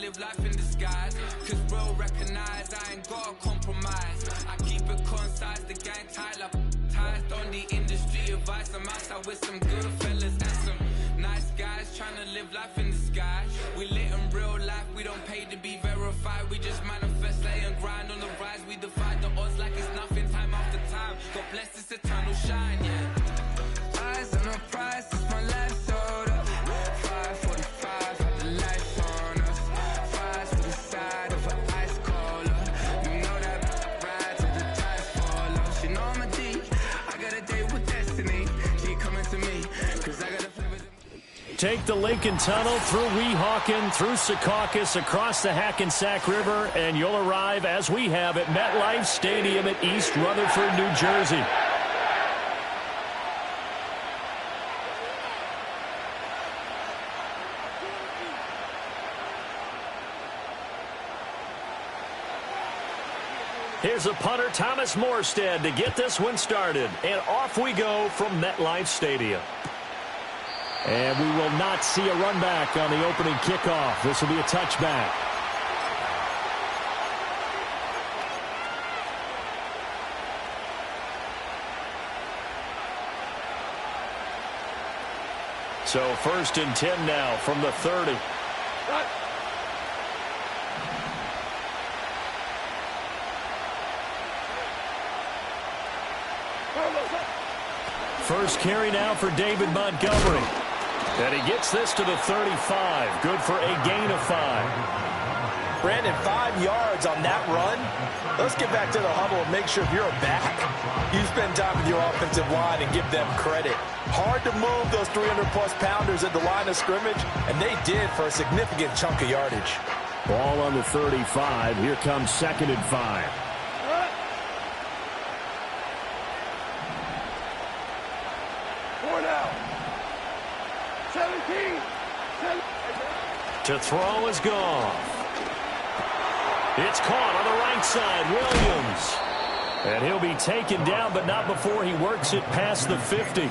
live life in disguise. Cause real recognize I ain't gotta compromise. I keep it concise, the gang tight like ties on the industry advice. I'm outside with some good fellas and some nice guys trying to live life in disguise. We lit in real life, we don't pay to be verified. We just manifest, lay and grind on the rise. We defy the odds like it's nothing, time after time. God bless this eternal shine, yeah. Eyes on the prize, it's my life sold up. 5:45, have the lights on us. Fries for the side of an ice cola. You know that ride till the tires fall off. She know I'm a G, I got a date with destiny. She coming to me, cause I got a flavor. Take the Lincoln Tunnel through Weehawken, through Secaucus, across the Hackensack River, and you'll arrive, as we have, at MetLife Stadium at East Rutherford, New Jersey. Here's a punter, Thomas Morstead, to get this one started. And off we go from MetLife Stadium. And we will not see a run back on the opening kickoff. This will be a touchback. So 1st and 10 now from the 30. First carry now for David Montgomery. And he gets this to the 35. Good for a gain of 5. Brandon, 5 yards on that run. Let's get back to the huddle and make sure if you're a back, you spend time with your offensive line and give them credit. Hard to move those 300-plus pounders at the line of scrimmage, and they did for a significant chunk of yardage. Ball on the 35. Here comes 2nd and 5. To throw is Goff. It's caught on the right side. Williams. And he'll be taken down, but not before he works it past the 50.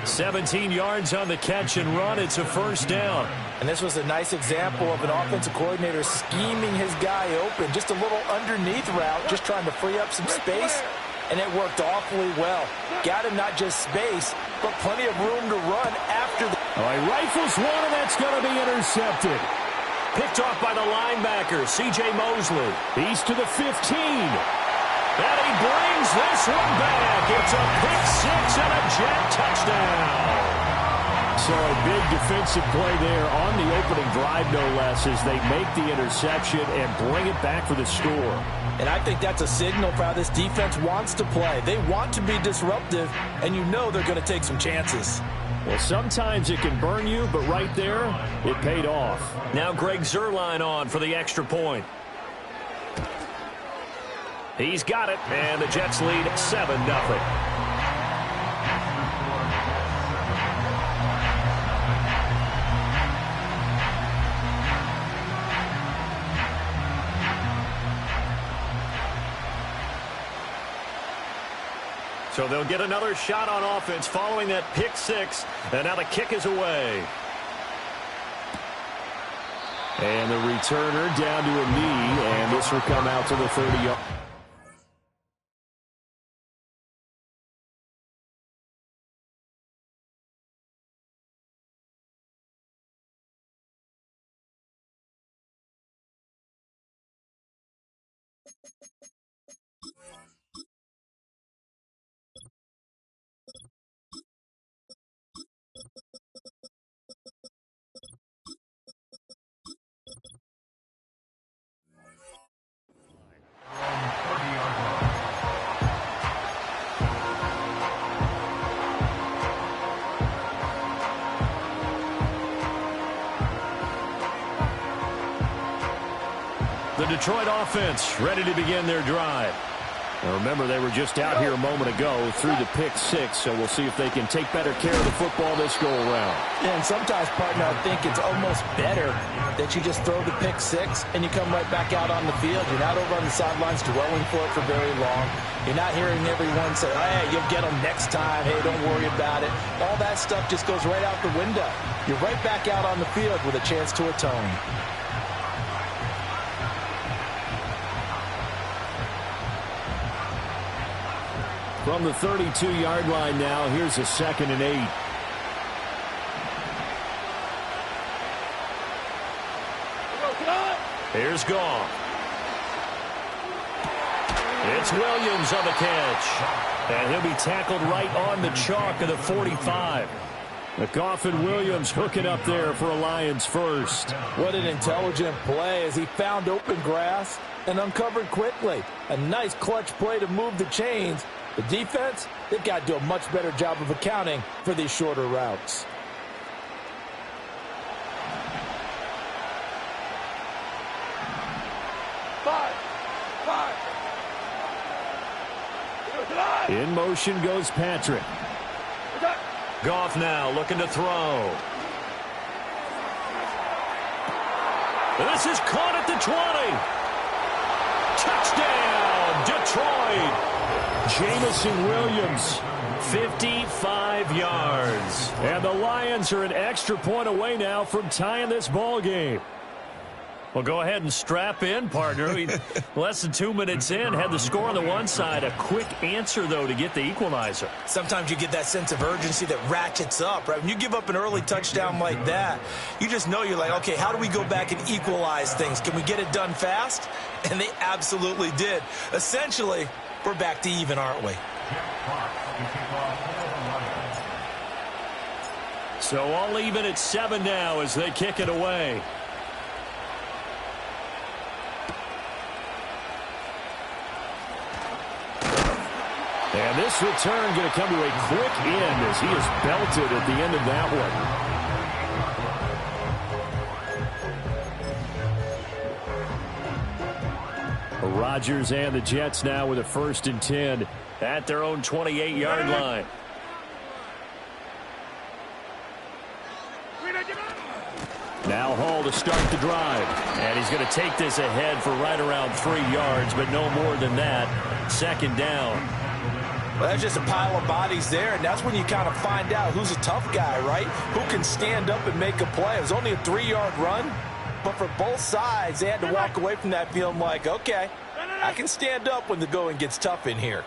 17 yards on the catch and run. It's a 1st down. And this was a nice example of an offensive coordinator scheming his guy open. Just a little underneath route, just trying to free up some space. And it worked awfully well. Got him not just space, but plenty of room to run after the... All right, rifles one, and that's going to be intercepted. Picked off by the linebacker, C.J. Mosley. He's to the 15. And he brings this one back. It's a pick 6 and a Jet touchdown. So a big defensive play there on the opening drive, no less, as they make the interception and bring it back for the score. And I think that's a signal for how this defense wants to play. They want to be disruptive, and you know they're going to take some chances. Well, sometimes it can burn you, but right there, it paid off. Now Greg Zuerlein on for the extra point. He's got it, and the Jets lead 7-0. So they'll get another shot on offense following that pick 6. And now the kick is away. And the returner down to a knee. And this will come out to the 30-yard. The Detroit offense ready to begin their drive. Now remember, they were just out here a moment ago through the pick 6, so we'll see if they can take better care of the football this go-around. Yeah, and sometimes, partner, I think it's almost better that you just throw the pick 6 and you come right back out on the field. You're not over on the sidelines dwelling for it for very long. You're not hearing everyone say, hey, you'll get them next time. Hey, don't worry about it. All that stuff just goes right out the window. You're right back out on the field with a chance to atone. From the 32-yard line now, here's a 2nd and 8. Here's Goff. It's Williams on the catch. And he'll be tackled right on the chalk of the 45. Goff and Williams hooking up there for a Lions first. What an intelligent play as he found open grass and uncovered quickly. A nice clutch play to move the chains. The defense, they've got to do a much better job of accounting for these shorter routes. In motion goes Patrick. Goff now looking to throw. This is caught at the 20. Touchdown, Detroit. Jamison Williams, 55 yards. And the Lions are an extra point away now from tying this ball game. Well, go ahead and strap in, partner. Less than 2 minutes in, had the score on the one side. A quick answer, though, to get the equalizer. Sometimes you get that sense of urgency that ratchets up, right? When you give up an early touchdown like that, you just know you're like, okay, how do we go back and equalize things? Can we get it done fast? And they absolutely did. Essentially, we're back to even, aren't we? So all even at 7 now as they kick it away. And this return going to come to a quick end as he is belted at the end of that one. Rodgers and the Jets now with a 1st and 10 at their own 28-yard line. Now Hall to start the drive. And he's going to take this ahead for right around 3 yards, but no more than that. 2nd down. Well, that's just a pile of bodies there, and that's when you kind of find out who's a tough guy, right? Who can stand up and make a play. It was only a 3-yard run, but for both sides, they had to walk away from that feeling like, okay, I can stand up when the going gets tough in here.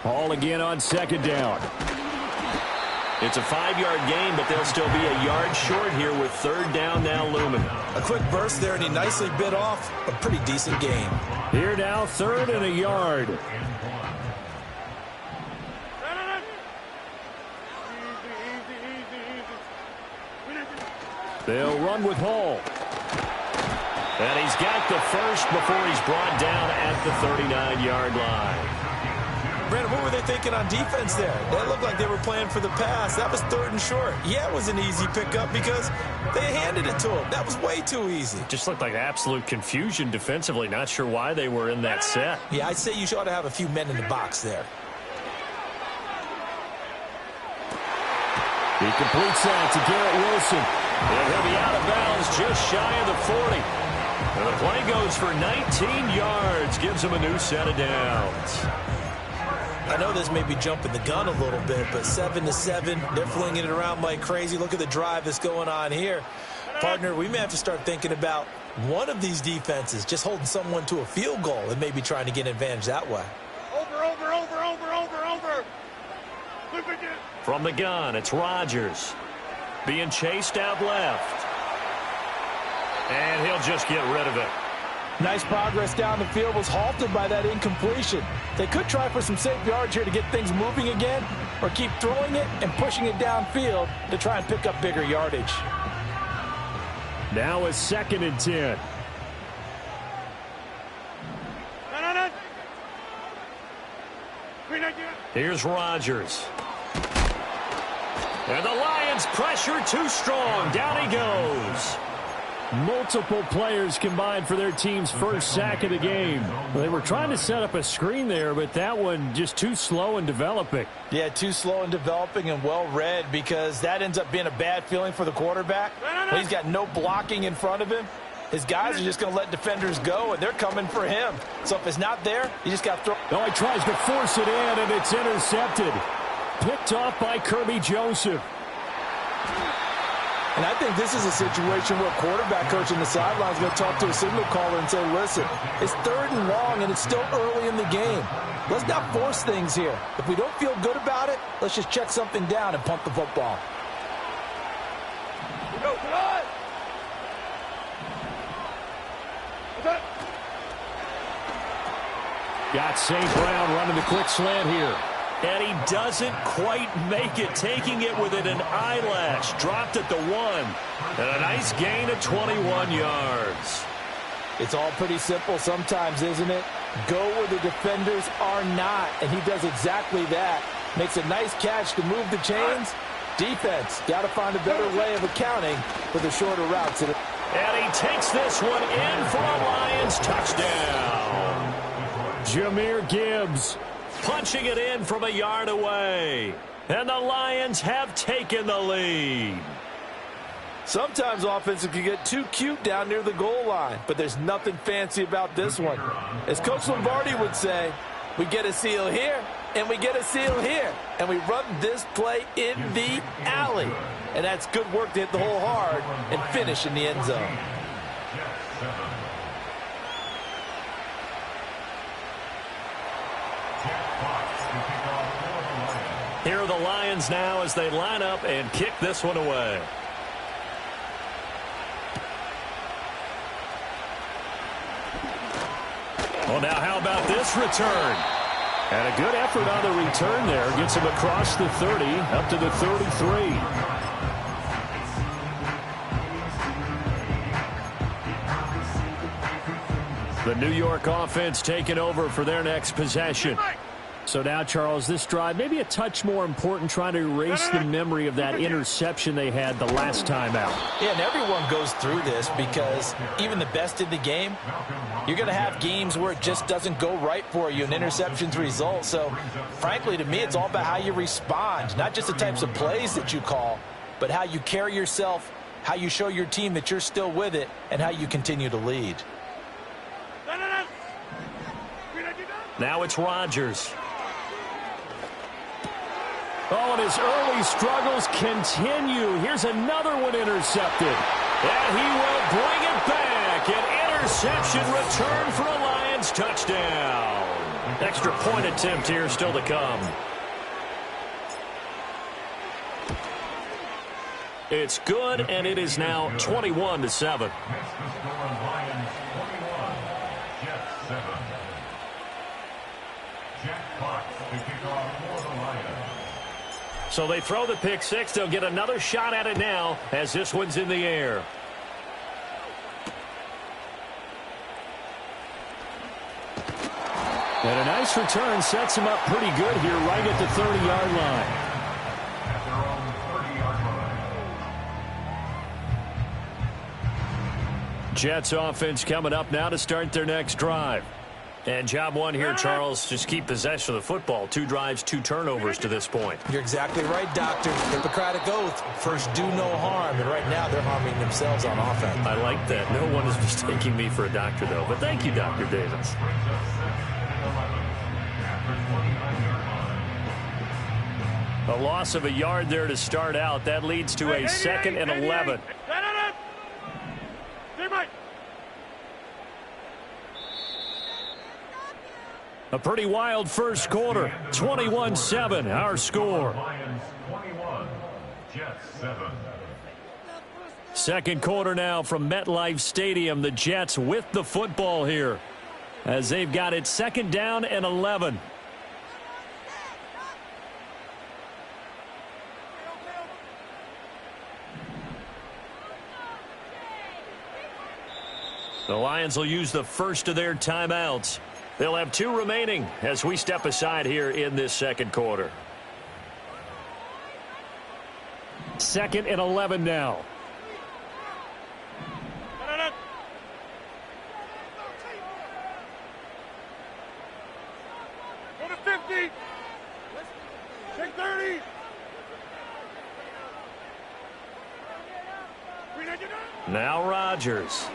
Hall again on 2nd down. It's a 5-yard gain, but they'll still be a yard short here with 3rd down now looming. A quick burst there, and he nicely bit off a pretty decent gain. Here now, 3rd and a yard. They'll run with Hall. And he's got the first before he's brought down at the 39-yard line. Brandon, what were they thinking on defense there? That looked like they were playing for the pass. That was 3rd and short. Yeah, it was an easy pickup because they handed it to him. That was way too easy. Just looked like absolute confusion defensively. Not sure why they were in that set. Yeah, I'd say you ought to have a few men in the box there. He completes that to Garrett Wilson. And he'll be out of bounds just shy of the 40. And the play goes for 19 yards. Gives him a new set of downs. I know this may be jumping the gun a little bit, but 7-7, they're flinging it around like crazy. Look at the drive that's going on here. Partner, we may have to start thinking about one of these defenses just holding someone to a field goal and maybe trying to get an advantage that way. Over. From the gun, it's Rodgers. Being chased out left. And he'll just get rid of it. Nice progress down the field, was halted by that incompletion. They could try for some safe yards here to get things moving again, or keep throwing it and pushing it downfield to try and pick up bigger yardage. Now a 2nd and 10. Here's Rodgers. And the Lions pressure too strong. Down he goes. Multiple players combined for their team's first sack of the game. They were trying to set up a screen there, but that one just too slow in developing. Yeah, too slow in developing and well read, because that ends up being a bad feeling for the quarterback. When he's got no blocking in front of him, his guys are just going to let defenders go, and they're coming for him. So if it's not there, you just got to throw. Oh, he tries to force it in, and it's intercepted. Picked off by Kirby Joseph. And I think this is a situation where quarterback coach on the sideline is going to talk to a signal caller and say, listen, it's 3rd and long and it's still early in the game. Let's not force things here. If we don't feel good about it, let's just check something down and punt the football. Go, come on! Got St. Brown running the quick slant here. And he doesn't quite make it, taking it within an eyelash. Dropped at the 1. And a nice gain of 21 yards. It's all pretty simple sometimes, isn't it? Go where the defenders are not, and he does exactly that. Makes a nice catch to move the chains. Defense, got to find a better way of accounting for the shorter routes. And he takes this one in for a Lions touchdown. Jahmyr Gibbs punching it in from a yard away. And the Lions have taken the lead. Sometimes offenses can get too cute down near the goal line, but there's nothing fancy about this one. As Coach Lombardi would say, we get a seal here, and we get a seal here, and we run this play in the alley. And that's good work to hit the hole hard and finish in the end zone. Here are the Lions now as they line up and kick this one away. Well, now how about this return? And a good effort on the return there. Gets him across the 30, up to the 33. The New York offense taking over for their next possession. So now, Charles, this drive maybe a touch more important, trying to erase the memory of that interception they had the last time out. Yeah, and everyone goes through this because even the best in the game, you're going to have games where it just doesn't go right for you and interceptions result. So, frankly, to me, it's all about how you respond, not just the types of plays that you call, but how you carry yourself, how you show your team that you're still with it, and how you continue to lead. Now it's Rodgers. Oh, and his early struggles continue. Here's another one intercepted. And he will bring it back. An interception return for a Lions touchdown. Extra point attempt here still to come. It's good, and it is now 21-7. So they throw the pick six. They'll get another shot at it now as this one's in the air. And a nice return sets him up pretty good here right at the 30-yard line. Jets offense coming up now to start their next drive. And job one here, Charles, just keep possession of the football. 2 drives, 2 turnovers to this point. You're exactly right, Doctor. Hippocratic oath. First, do no harm. And right now, they're harming themselves on offense. I like that. No one is mistaking me for a doctor, though. But thank you, Dr. Davis. A loss of a yard there to start out. That leads to a 2nd and 11. A pretty wild first quarter. 21-7, our score. Second quarter now from MetLife Stadium. The Jets with the football here as they've got it 2nd down and 11. The Lions will use the first of their timeouts. They'll have 2 remaining as we step aside here in this second quarter. 2nd and 11 now. Go to 50. Take 30. Now Rodgers.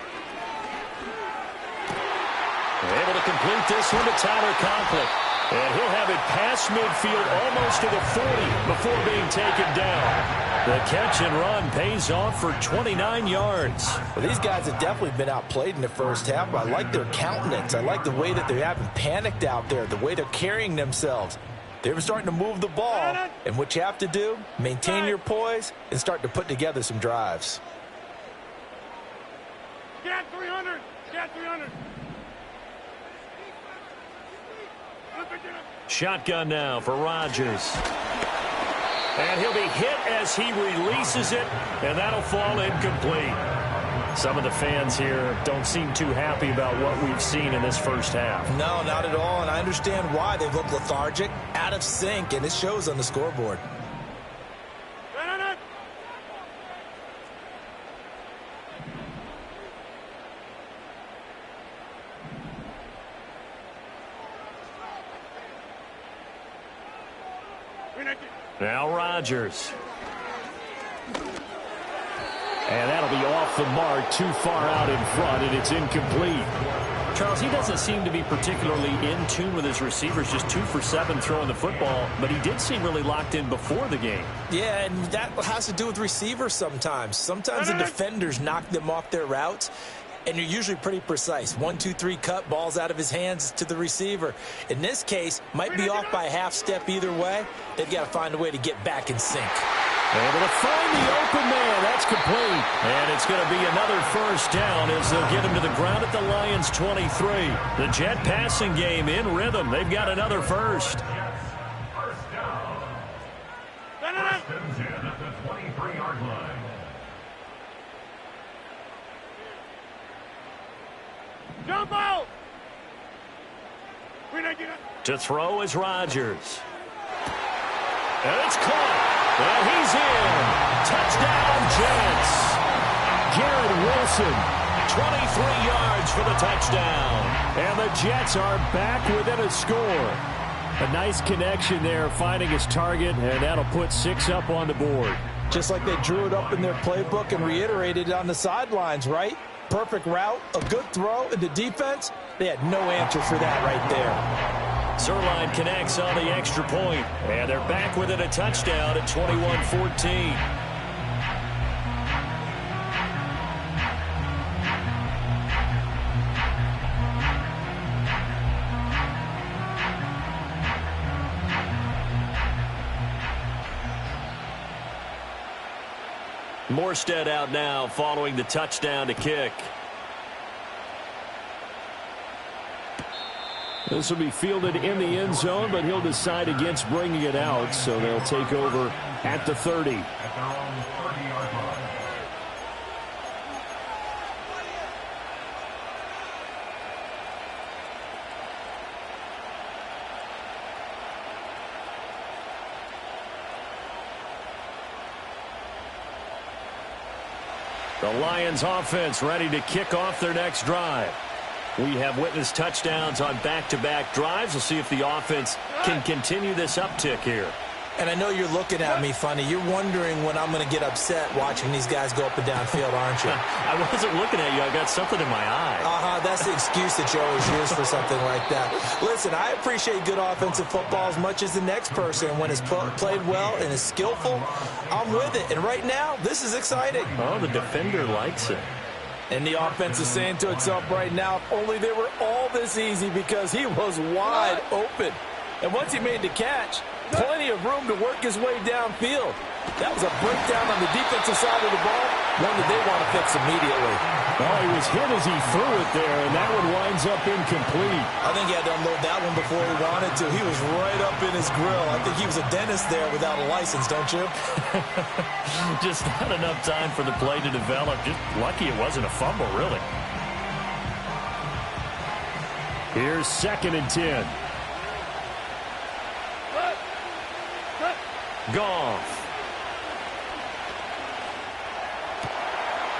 Able to complete this one to Tyler Conklin. And he'll have it past midfield almost to the 40 before being taken down. The catch and run pays off for 29 yards. Well, these guys have definitely been outplayed in the first half. I like their countenance. I like the way that they haven't panicked out there, the way they're carrying themselves. They were starting to move the ball, and what you have to do, maintain your poise and start to put together some drives. Get 300. Get 300. Shotgun now for Rodgers. And he'll be hit as he releases it, and that'll fall incomplete. Some of the fans here don't seem too happy about what we've seen in this first half. No, not at all, and I understand why. They've looked lethargic, out of sync, and it shows on the scoreboard. Now Rodgers. And that'll be off the mark, too far out in front, and it's incomplete. Charles, he doesn't seem to be particularly in tune with his receivers, just 2 for 7 throwing the football, but he did seem really locked in before the game. Yeah, and that has to do with receivers sometimes. Sometimes the defenders knock them off their routes, and you're usually pretty precise. 1, 2, 3 cut, balls out of his hands to the receiver. In this case, might be off by a half step either way. They've got to find a way to get back in sync. Able to find the open man. That's complete. And it's going to be another first down as they'll get him to the ground at the Lions' 23. The Jet passing game in rhythm. They've got another first. First down. First and 10 at the 23-yard line. Jump out! To throw is Rodgers. And it's caught. And he's in. Touchdown, Jets. Garrett Wilson, 23 yards for the touchdown. And the Jets are back within a score. A nice connection there, finding his target, and that'll put 6 up on the board. Just like they drew it up in their playbook and reiterated it on the sidelines, right? Perfect route, a good throw, and the defense, they had no answer for that right there. Zerline connects on the extra point, and they're back within a touchdown at 21-14. Morstead out now following the touchdown to kick. This will be fielded in the end zone, but he'll decide against bringing it out, so they'll take over at the 30. At their own 30-yard line. The Lions offense ready to kick off their next drive. We have witnessed touchdowns on back-to-back drives. We'll see if the offense can continue this uptick here. And I know you're looking at me funny. You're wondering when I'm going to get upset watching these guys go up and down field, aren't you? I wasn't looking at you. I got something in my eye. That's the excuse that you always use for something like that. Listen, I appreciate good offensive football as much as the next person. When it's played well and is skillful, I'm with it. And right now, this is exciting. Oh, the defender likes it. And the offense is saying to itself right now, if only they were all this easy, because he was wide open. And once he made the catch, plenty of room to work his way downfield. That was a breakdown on the defensive side of the ball, one that they want to fix immediately. Oh, he was hit as he threw it there, and that one winds up incomplete. I think he had to unload that one before he wanted to. He was right up in his grill. I think he was a dentist there without a license, don't you? Just not enough time for the play to develop. Just lucky it wasn't a fumble, really. Here's 2nd and 10. Goff.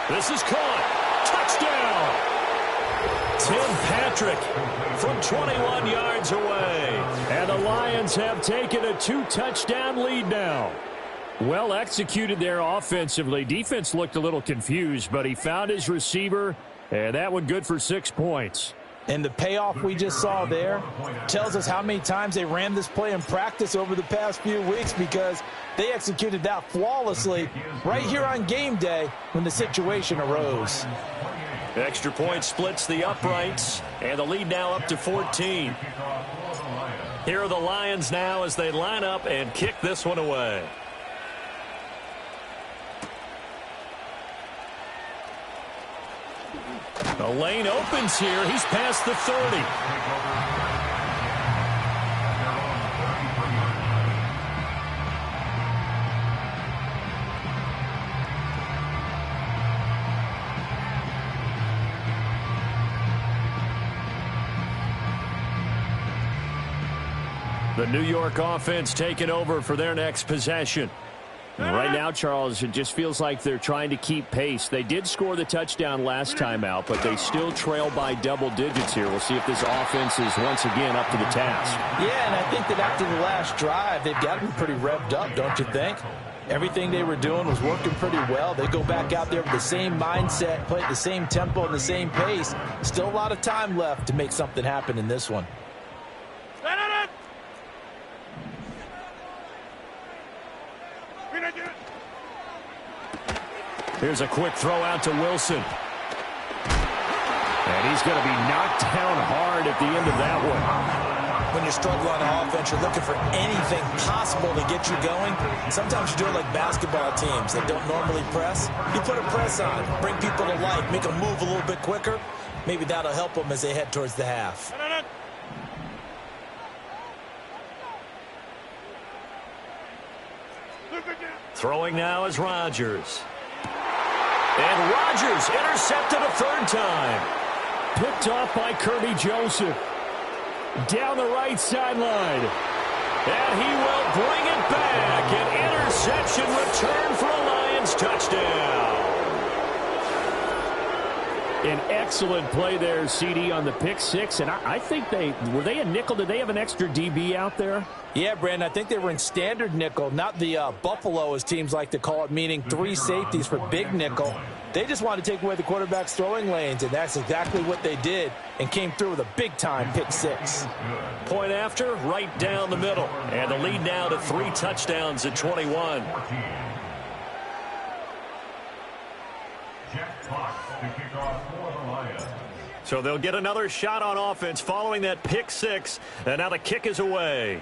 This is caught. Touchdown. Tim Patrick from 21 yards away. And the Lions have taken a 2-touchdown lead now. Well executed there offensively. Defense looked a little confused, but he found his receiver, and that one good for 6 points. And the payoff we just saw there tells us how many times they ran this play in practice over the past few weeks, because they executed that flawlessly right here on game day when the situation arose. Extra point splits the uprights, and the lead now up to 14. Here are the Lions now as they line up and kick this one away. The lane opens here. He's past the 30. The New York offense taking over for their next possession. And right now, Charles, it just feels like they're trying to keep pace. They did score the touchdown last time out, but they still trail by double digits here. We'll see if this offense is once again up to the task. Yeah, and I think that after the last drive, they've got to be pretty revved up, don't you think? Everything they were doing was working pretty well. They go back out there with the same mindset, play at the same tempo and the same pace. Still a lot of time left to make something happen in this one. Here's a quick throw out to Wilson. And he's going to be knocked down hard at the end of that one. When you struggle on offense, you're looking for anything possible to get you going. Sometimes you do it like basketball teams that don't normally press. You put a press on, bring people to life, make them move a little bit quicker. Maybe that'll help them as they head towards the half. Throwing now is Rodgers. And Rodgers intercepted a third time. Picked off by Kirby Joseph. Down the right sideline. And he will bring it back. An interception return for a Lions touchdown. An excellent play there, CD, on the pick six. And I think were they a nickel? Did they have an extra DB out there? Yeah, Brandon, I think they were in standard nickel, not the Buffalo, as teams like to call it, meaning three safeties for big nickel. They just wanted to take away the quarterback's throwing lanes, and that's exactly what they did, and came through with a big-time pick six. Point after, right down the middle. And the lead now to 3 touchdowns at 21. So they'll get another shot on offense following that pick six, and now the kick is away.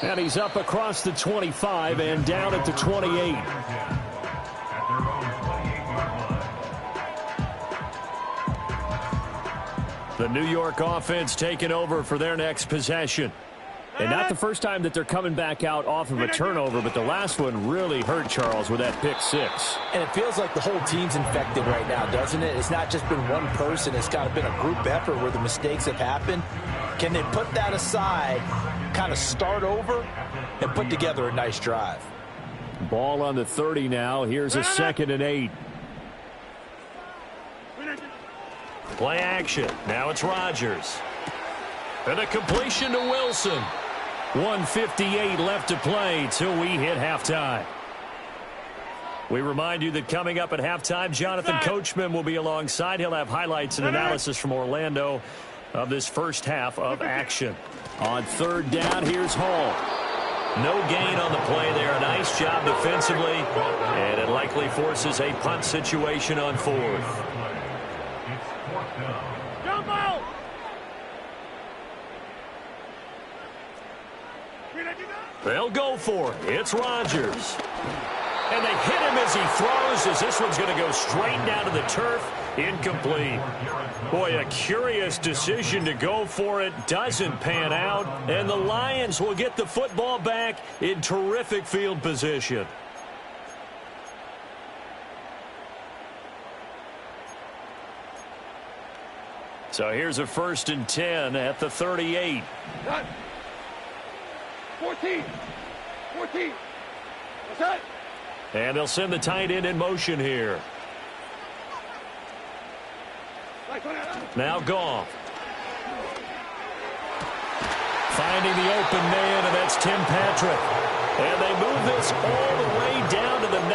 And he's up across the 25 and down at the 28. The New York offense taking over for their next possession. And not the first time that they're coming back out off of a turnover, but the last one really hurt, Charles, with that pick six. And it feels like the whole team's infected right now, doesn't it? It's not just been one person. It's kind of been a group effort where the mistakes have happened. Can they put that aside, kind of start over, and put together a nice drive? Ball on the 30 now. Here's a 2nd and 8. Play action. Now it's Rodgers. And a completion to Wilson. 1:58 left to play till we hit halftime. We remind you that coming up at halftime, Jonathan Coachman will be alongside. He'll have highlights and analysis from Orlando of this first half of action. On 3rd down, here's Hall. No gain on the play there. A nice job defensively, and it likely forces a punt situation on 4th. Jump out! They'll go for it. It's Rodgers. And they hit him as he throws, as this one's going to go straight down to the turf. Incomplete. Boy, a curious decision to go for it. Doesn't pan out. And the Lions will get the football back in terrific field position. So here's a 1st and 10 at the 38. 14. What's that? And they'll send the tight end in motion here. Now Goff. Finding the open man, and that's Tim Patrick. And they move this all the way down to the 9.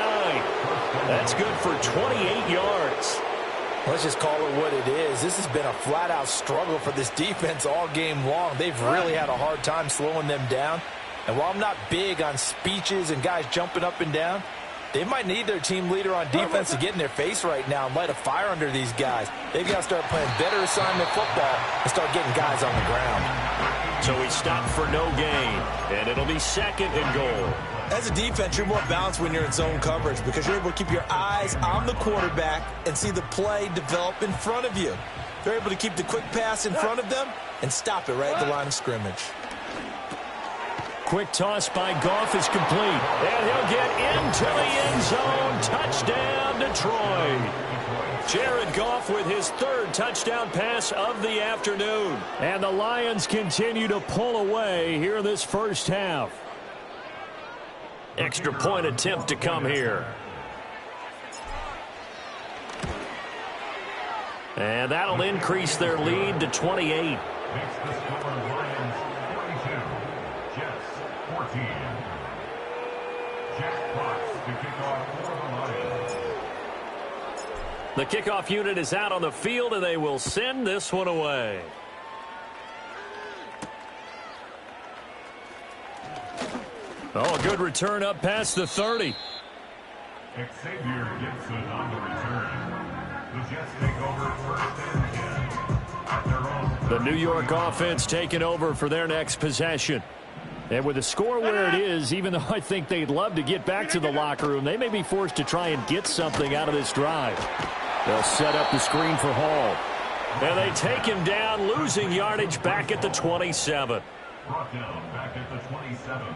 That's good for 28 yards. Let's just call it what it is. This has been a flat-out struggle for this defense all game long. They've really had a hard time slowing them down. And while I'm not big on speeches and guys jumping up and down, they might need their team leader on defense to get in their face right now and light a fire under these guys. They've got to start playing better assignment football and start getting guys on the ground. So he stopped for no gain, and it'll be 2nd and goal. As a defense, you're more balanced when you're in zone coverage because you're able to keep your eyes on the quarterback and see the play develop in front of you. They're able to keep the quick pass in front of them and stop it right at the line of scrimmage. Quick toss by Goff is complete. And he'll get into the end zone. Touchdown, Detroit. Jared Goff with his 3rd touchdown pass of the afternoon. And the Lions continue to pull away here in this first half. Extra point attempt to come here. And that'll increase their lead to 28. Makes the score Lions 42, Jets 14. Jack Fox to kick off for the Lions. The kickoff unit is out on the field, and they will send this one away. Oh, a good return up past the 30. Xavier Gibson on the return. The Jets take over 1st and 10 at their own. The New York offense taking over for their next possession. And with the score where it is, even though I think they'd love to get back to the locker room, they may be forced to try and get something out of this drive. They'll set up the screen for Hall. And they take him down, losing yardage back at the 27. Brought down back at the 27.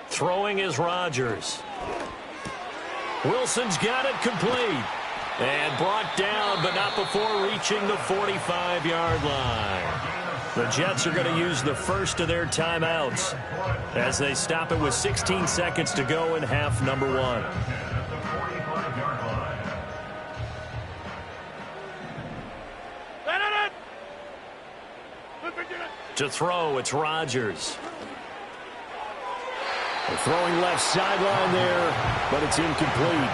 Throwing is Rodgers. Wilson's got it complete. And brought down, but not before reaching the 45-yard line. The Jets are going to use the first of their timeouts as they stop it with 16 seconds to go in half number 1. To throw, it's Rodgers. They're throwing left sideline there, but it's incomplete.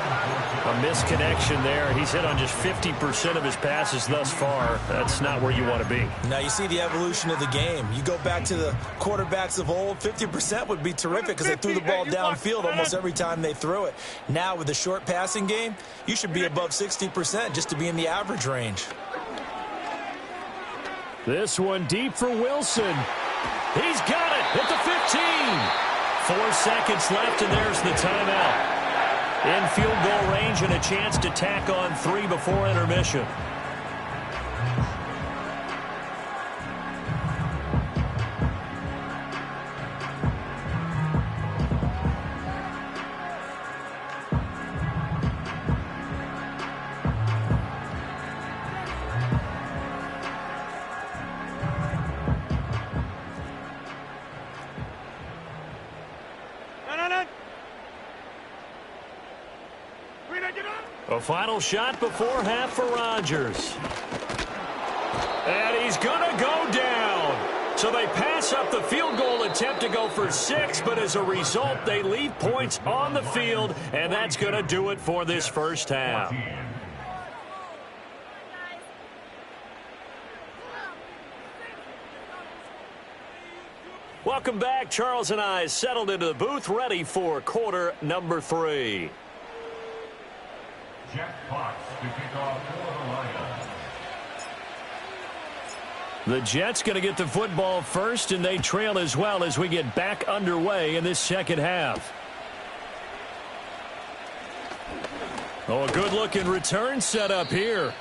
A misconnection there. He's hit on just 50% of his passes thus far. That's not where you want to be. Now you see the evolution of the game. You go back to the quarterbacks of old, 50% would be terrific because they threw the ball downfield almost every time they threw it. Now with the short passing game, you should be above 60% just to be in the average range. This one deep for Wilson. He's got it at the 15. 4 seconds left, and there's the timeout. In field goal range and a chance to tack on 3 before intermission. A final shot before half for Rodgers. And he's going to go down. So they pass up the field goal attempt to go for 6, but as a result, they leave points on the field, and that's going to do it for this first half. Welcome back. Charles and I settled into the booth, ready for quarter number 3. Jack Fox to kick off for the Lions. The Jets going to get the football first, and they trail as well as we get back underway in this second half. Oh, a good-looking return set up here.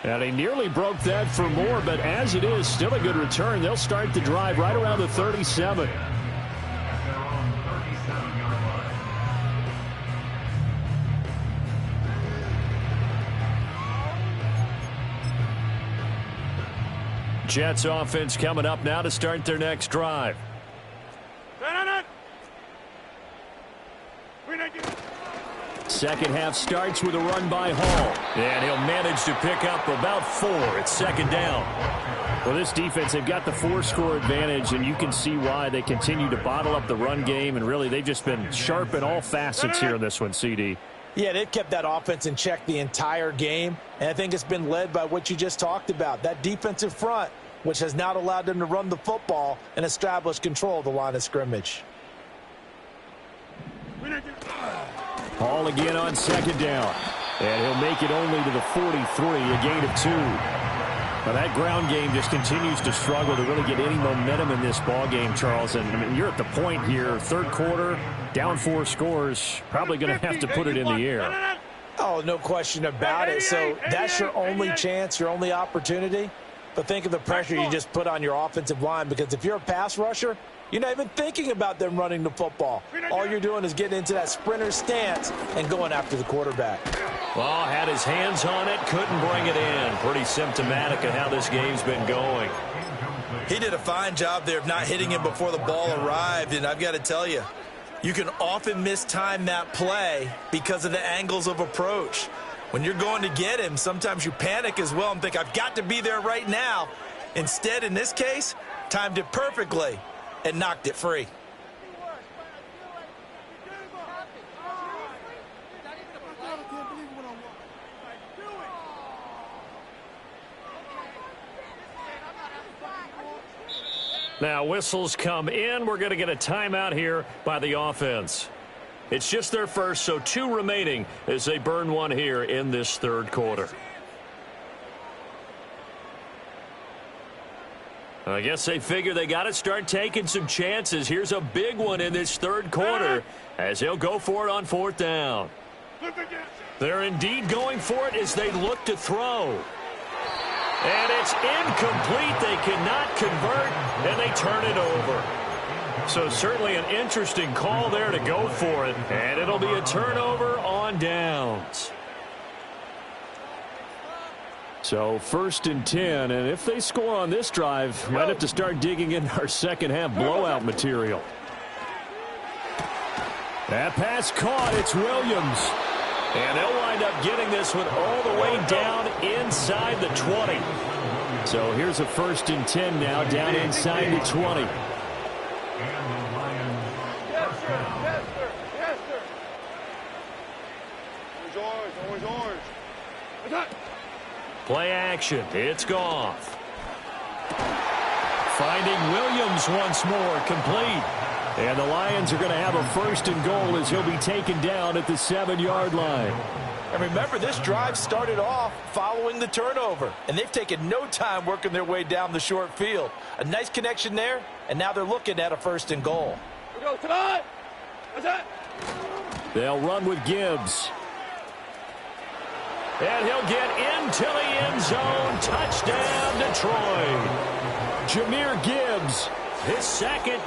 And he nearly broke that for more, but as it is, still a good return. They'll start the drive right around the 37. Jets offense coming up now to start their next drive. second half starts with a run by Hall. And he'll manage to pick up about 4 at second down. Well, this defense, they've got the 4-score advantage, and you can see why they continue to bottle up the run game. And really, they've just been sharp in all facets here in this one, CD. Yeah, they've kept that offense in check the entire game. And I think it's been led by what you just talked about, that defensive front, which has not allowed them to run the football and establish control of the line of scrimmage. Hall again on second down. And he'll make it only to the 43, a gain of 2. Now that ground game just continues to struggle to really get any momentum in this ball game, Charles. And I mean, you're at the point here, third quarter, down 4 scores, probably going to have to put it in the air. Oh, no question about it. So that's your only chance, your only opportunity. But think of the pressure you just put on your offensive line, because if you're a pass rusher, you're not even thinking about them running the football. All you're doing is getting into that sprinter stance and going after the quarterback. Well, had his hands on it, couldn't bring it in. Pretty symptomatic of how this game's been going. He did a fine job there of not hitting him before the ball arrived, and I've got to tell you, you can often mistime that play because of the angles of approach. When you're going to get him, sometimes you panic as well and think, I've got to be there right now. Instead, in this case, timed it perfectly and knocked it free. Now whistles come in. We're going to get a timeout here by the offense. It's just their first, so 2 remaining as they burn one here in this third quarter. I guess they figure they got to start taking some chances. Here's a big one in this third quarter as they'll go for it on 4th down. They're indeed going for it as they look to throw. And it's incomplete. They cannot convert, and they turn it over. So certainly an interesting call there to go for it, and it'll be a turnover on downs. So 1st and 10, and if they score on this drive, might have to start digging in our second half blowout material. That pass caught. It's Williams. And they'll wind up getting this one all the way down inside the 20. So here's a 1st and 10 now, down inside the 20. Play action. It's Goff. Finding Williams once more, complete. And the Lions are going to have a 1st and goal as he'll be taken down at the 7-yard line. And remember, this drive started off following the turnover, and they've taken no time working their way down the short field. A nice connection there, and now they're looking at a 1st and goal. They'll run with Gibbs. And he'll get into the end zone. Touchdown, Detroit. Jahmyr Gibbs, his 2nd